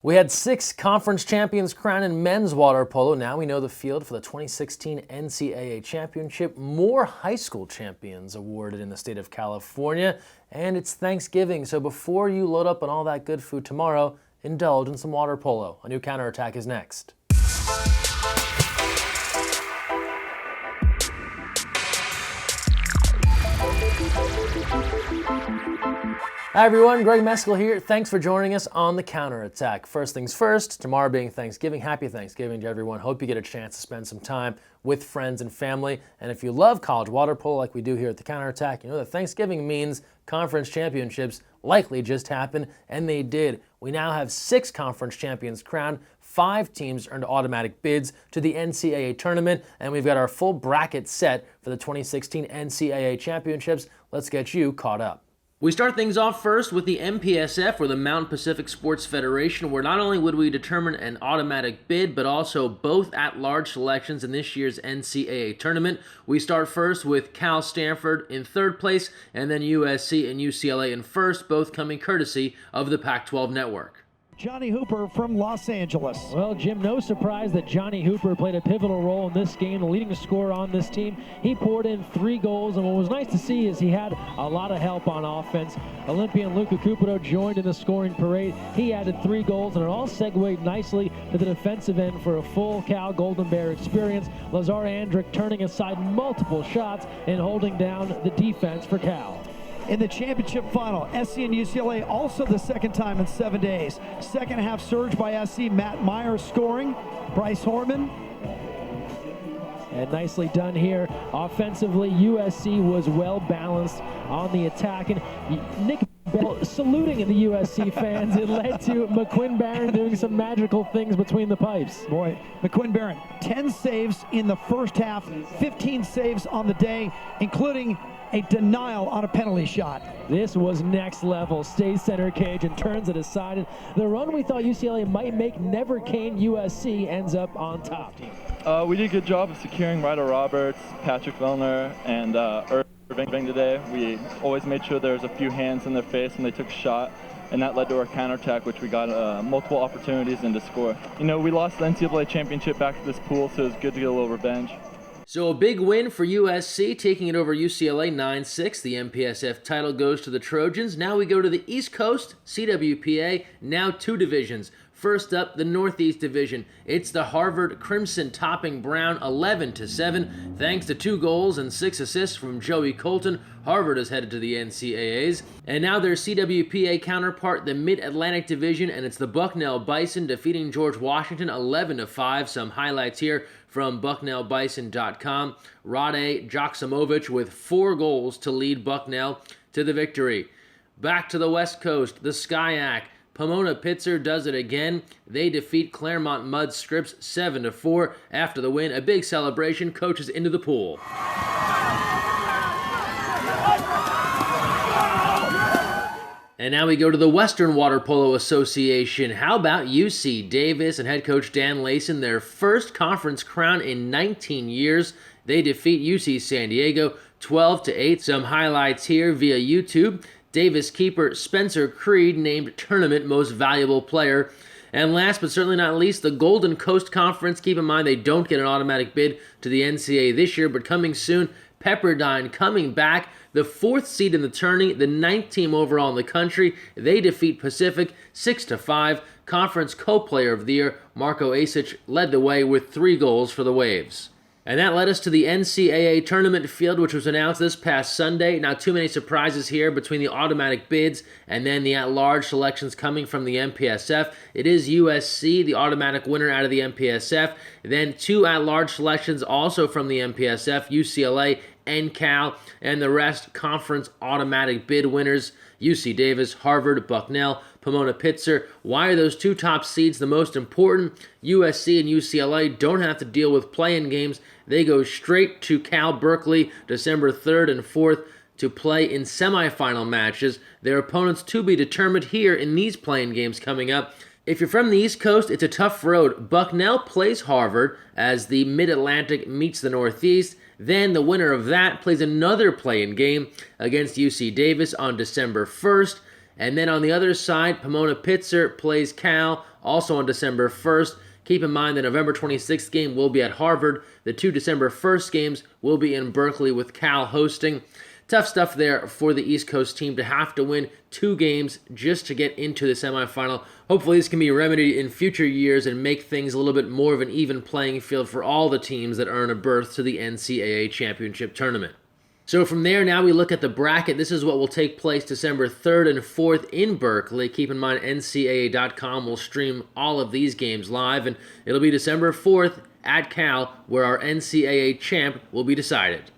We had 6 conference champions crowned in men's water polo. Now we know the field for the 2016 NCAA championship. More high school champions awarded in the state of California. And it's Thanksgiving, so before you load up on all that good food tomorrow, indulge in some water polo. A new counterattack is next. Hi everyone, Greg Mescall here. Thanks for joining us on the Counterattack. First things first, tomorrow being Thanksgiving, happy Thanksgiving to everyone. Hope you get a chance to spend some time with friends and family. And if you love college water polo like we do here at the Counterattack, you know that Thanksgiving means conference championships likely just happened, and they did. We now have 6 conference champions crowned, 5 teams earned automatic bids to the NCAA tournament, and we've got our full bracket set for the 2016 NCAA championships. Let's get you caught up. We start things off first with the MPSF, or the Mountain Pacific Sports Federation, where not only would we determine an automatic bid, but also both at-large selections in this year's NCAA tournament. We start first with Cal Stanford in 3rd place, and then USC and UCLA in 1st, both coming courtesy of the Pac-12 network. Johnny Hooper from Los Angeles. Well, Jim, no surprise that Johnny Hooper played a pivotal role in this game, the leading scorer on this team. He poured in 3 goals, and what was nice to see is he had a lot of help on offense. Olympian Luca Cupido joined in the scoring parade. He added 3 goals, and it all segued nicely to the defensive end for a full Cal Golden Bear experience. Lazar Andrick turning aside multiple shots and holding down the defense for Cal. In the championship final, SC and UCLA also the second time in 7 days. Second half surge by SC, Matt Meyer scoring, Bryce Horman. And nicely done here. Offensively, USC was well balanced on the attack. And Nick Bell saluting the USC fans. It led to McQuinn Barron doing some magical things between the pipes. Boy, McQuinn Barron, 10 saves in the first half, 15 saves on the day, including a denial on a penalty shot. This was next level. Stays center cage and turns it aside. The run we thought UCLA might make never came. USC ends up on top. We did a good job of securing Ryder Roberts, Patrick Vellner, and Irving today. We always made sure there was a few hands in their face when they took a shot, and that led to our counterattack, which we got multiple opportunities and to score. You know, we lost the NCAA championship back to this pool, so it was good to get a little revenge. So a big win for USC, taking it over UCLA 9-6. The MPSF title goes to the Trojans. Now we go to the East Coast, CWPA, now 2 divisions. First up, the Northeast Division. It's the Harvard Crimson topping Brown 11-7. Thanks to 2 goals and 6 assists from Joey Colton, Harvard is headed to the NCAAs. And now their CWPA counterpart, the Mid-Atlantic Division, and it's the Bucknell Bison defeating George Washington 11-5. Some highlights here from BucknellBison.com. Rade Joksimovic with 4 goals to lead Bucknell to the victory. Back to the West Coast, the SCIAC. Pomona Pitzer does it again. They defeat Claremont Mud Scripps 7-4. After the win, a big celebration, coaches into the pool. And now we go to the Western Water Polo Association. How about UC Davis and head coach Dan Layson, their first conference crown in 19 years. They defeat UC San Diego 12-8. Some highlights here via YouTube. Davis keeper Spencer Creed named Tournament Most Valuable Player. And last but certainly not least, the Golden Coast Conference. Keep in mind they don't get an automatic bid to the NCAA this year, but coming soon, Pepperdine coming back. The 4th seed in the tourney, the 9th team overall in the country. They defeat Pacific 6-5. Conference Co-Player of the Year, Marco Asic, led the way with 3 goals for the Waves. And that led us to the NCAA tournament field, which was announced this past Sunday. Not too many surprises here between the automatic bids and then the at-large selections coming from the MPSF. It is USC, the automatic winner out of the MPSF. Then 2 at-large selections also from the MPSF, UCLA and Cal, and the rest conference automatic bid winners, UC Davis, Harvard, Bucknell, Pomona Pitzer. Why are those 2 top seeds the most important? USC and UCLA don't have to deal with play-in games. They go straight to Cal Berkeley December 3rd and 4th to play in semifinal matches. Their opponents to be determined here in these play-in games coming up. If you're from the East Coast, it's a tough road. Bucknell plays Harvard as the Mid-Atlantic meets the Northeast. Then the winner of that plays another play-in game against UC Davis on December 1st. And then on the other side, Pomona Pitzer plays Cal also on December 1st. Keep in mind the November 26th game will be at Harvard. The 2 December 1st games will be in Berkeley with Cal hosting. Tough stuff there for the East Coast team to have to win 2 games just to get into the semifinal. Hopefully this can be remedied in future years and make things a little bit more of an even playing field for all the teams that earn a berth to the NCAA championship tournament. So from there, now we look at the bracket. This is what will take place December 3rd and 4th in Berkeley. Keep in mind, NCAA.com will stream all of these games live, and it'll be December 4th at Cal, where our NCAA champ will be decided.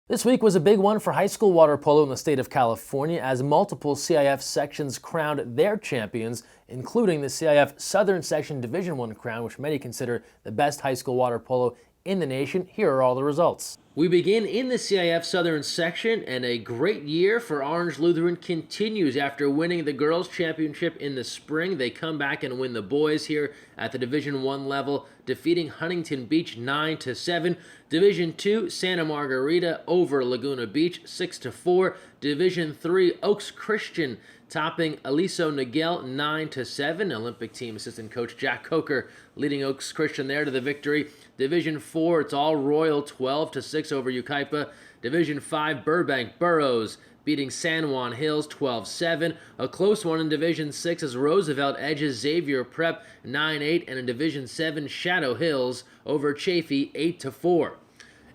This week was a big one for high school water polo in the state of California as multiple CIF sections crowned their champions, including the CIF Southern Section Division I crown, which many consider the best high school water polo in the nation. Here are all the results. We begin in the CIF Southern Section, and a great year for Orange Lutheran continues after winning the girls' championship in the spring. They come back and win the boys here at the Division I level, defeating Huntington Beach 9-7. Division II, Santa Margarita over Laguna Beach 6-4. Division III, Oaks Christian topping Aliso Niguel 9-7. Olympic team assistant coach Jack Coker leading Oaks Christian there to the victory. Division IV, it's all Royal 12-6 over Yucaipa. Division V, Burbank Burroughs beating San Juan Hills 12-7. A close one in Division VI as Roosevelt edges Xavier Prep 9-8, and in Division VII, Shadow Hills over Chaffee 8-4.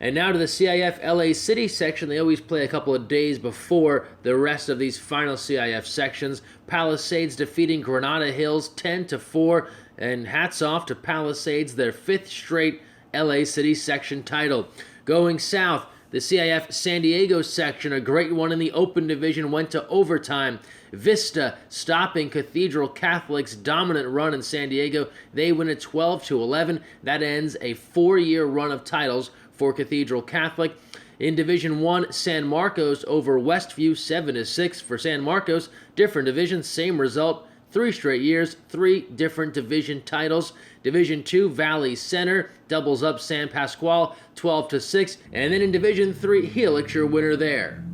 And now to the CIF LA City section. They always play a couple of days before the rest of these final CIF sections. Palisades defeating Granada Hills 10-4, and hats off to Palisades, their 5th straight LA City section title. Going south, the CIF San Diego section, a great one in the open division, went to overtime. Vista stopping Cathedral Catholic's dominant run in San Diego. They win it 12-11. That ends a 4-year run of titles for Cathedral Catholic. In Division I, San Marcos over Westview 7-6 for San Marcos. Different division, same result. 3 straight years, 3 different division titles. Division II, Valley Center doubles up San Pasqual 12-6. And then in Division III, Helix, your winner there.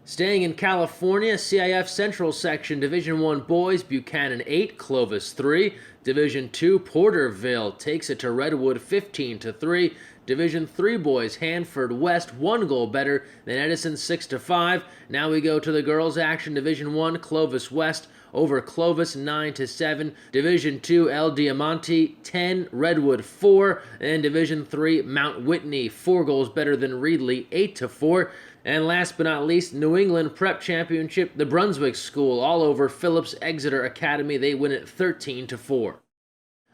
Staying in California, CIF Central Section, Division I Boys, Buchanan 8, Clovis 3. Division II, Porterville takes it to Redwood 15-3. Division III Boys, Hanford West, 1 goal better than Edison 6-5. Now we go to the girls' action. Division I, Clovis West over Clovis 9-7. Division II, El Diamante 10, Redwood 4. And Division III, Mount Whitney, 4 goals better than Reedley 8-4. And last but not least, New England Prep Championship, the Brunswick School all over Phillips Exeter Academy. They win it 13-4.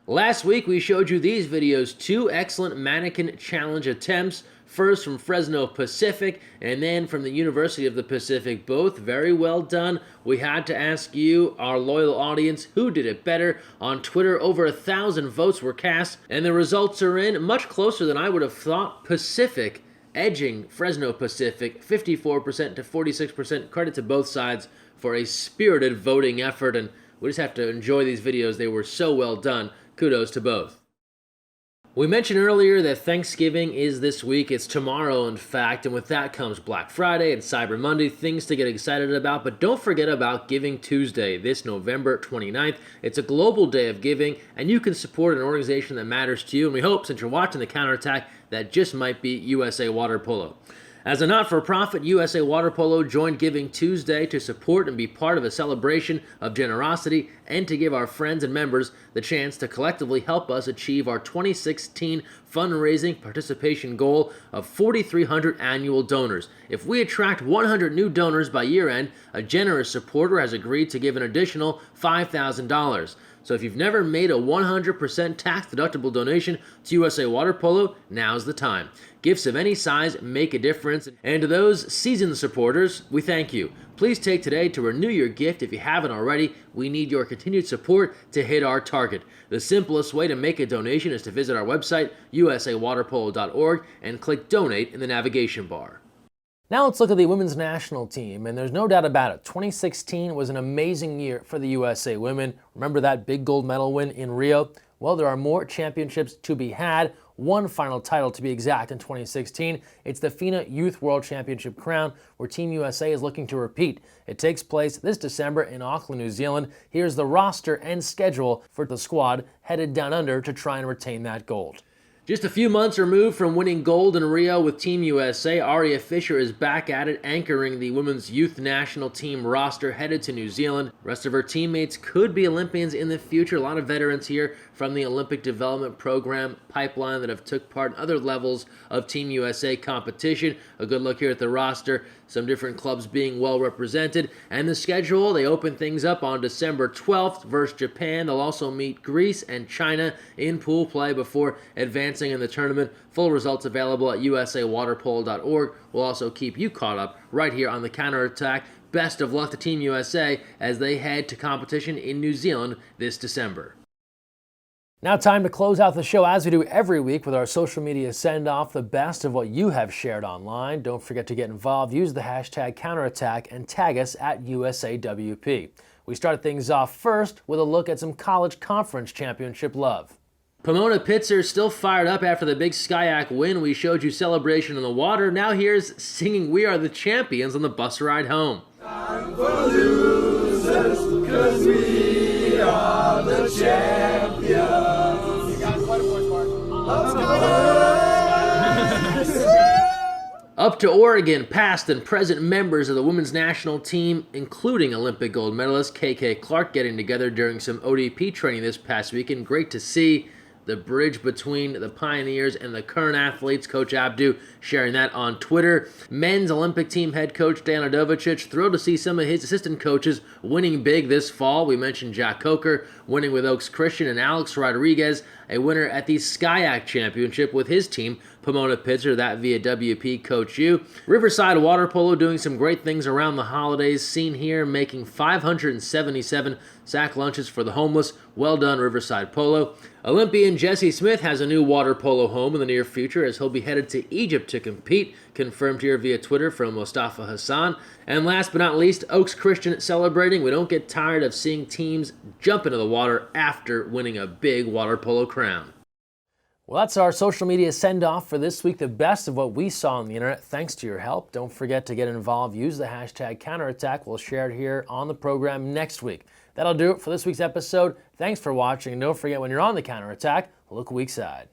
Last week we showed you these videos, 2 excellent mannequin challenge attempts. First from Fresno Pacific and then from the University of the Pacific. Both very well done. We had to ask you, our loyal audience, who did it better. On Twitter, over 1,000 votes were cast, and the results are in much closer than I would have thought. Pacific edging Fresno Pacific 54% to 46%. Credit to both sides for a spirited voting effort, and we just have to enjoy these videos. They were so well done. Kudos to both. We mentioned earlier that Thanksgiving is this week. It's tomorrow, in fact, and with that comes Black Friday and Cyber Monday, things to get excited about. But don't forget about Giving Tuesday, this November 29th. It's a global day of giving, and you can support an organization that matters to you. And we hope, since you're watching The Counterattack, that just might be USA Water Polo. As a not-for-profit, USA Water Polo joined Giving Tuesday to support and be part of a celebration of generosity and to give our friends and members the chance to collectively help us achieve our 2016 fundraising participation goal of 4,300 annual donors. If we attract 100 new donors by year-end, a generous supporter has agreed to give an additional $5,000. So if you've never made a 100% tax-deductible donation to USA Water Polo, now's the time. Gifts of any size make a difference, and to those seasoned supporters, we thank you. Please take today to renew your gift if you haven't already. We need your continued support to hit our target. The simplest way to make a donation is to visit our website, usawaterpolo.org, and click Donate in the navigation bar. Now let's look at the women's national team, and there's no doubt about it. 2016 was an amazing year for the USA women. Remember that big gold medal win in Rio? Well, there are more championships to be had. one final title to be exact in 2016. It's the FINA Youth World Championship crown, where Team USA is looking to repeat. It takes place this December in Auckland, New Zealand. Here's the roster and schedule for the squad headed down under to try and retain that gold. Just a few months removed from winning gold in Rio with Team USA, Aria Fisher is back at it, anchoring the women's youth national team roster headed to New Zealand. The rest of her teammates could be Olympians in the future. A lot of veterans here from the Olympic Development Program pipeline that have took part in other levels of Team USA competition. A good look here at the roster. Some different clubs being well represented. And the schedule, they open things up on December 12th versus Japan. They'll also meet Greece and China in pool play before advancing in the tournament. Full results available at usawaterpolo.org. We'll also keep you caught up right here on the counterattack. Best of luck to Team USA as they head to competition in New Zealand this December. Now time to close out the show as we do every week with our social media send-off, the best of what you have shared online. Don't forget to get involved. Use the hashtag counterattack and tag us at USAWP. We start things off first with a look at some college conference championship love. Pomona Pitzer still fired up after the big SCIAC win. We showed you celebration in the water. Now here's singing We Are the Champions on the bus ride home. Time for losers, 'cause we are the champions. You got quite a voice, Mark. Up to Oregon, past and present members of the women's national team, including Olympic gold medalist KK Clark, getting together during some ODP training this past weekend. Great to see the bridge between the pioneers and the current athletes. Coach Abdu sharing that on Twitter. Men's Olympic team head coach Dan Adovicic thrilled to see some of his assistant coaches winning big this fall. We mentioned Jack Coker winning with Oaks Christian and Alex Rodriguez, a winner at the SCIAC Championship with his team, Pomona Pitzer, that via WP Coach U. Riverside Water Polo doing some great things around the holidays, seen here making 577 sack lunches for the homeless. Well done, Riverside Polo. Olympian Jesse Smith has a new water polo home in the near future as he'll be headed to Egypt to compete, confirmed here via Twitter from Mustafa Hassan. And last but not least, Oaks Christian celebrating. We don't get tired of seeing teams jump into the water after winning a big water polo crown. Well, that's our social media send-off for this week, the best of what we saw on the internet. Thanks to your help. Don't forget to get involved. Use the hashtag counterattack. We'll share it here on the program next week. That'll do it for this week's episode. Thanks for watching. And don't forget, when you're on the counterattack, look weak side.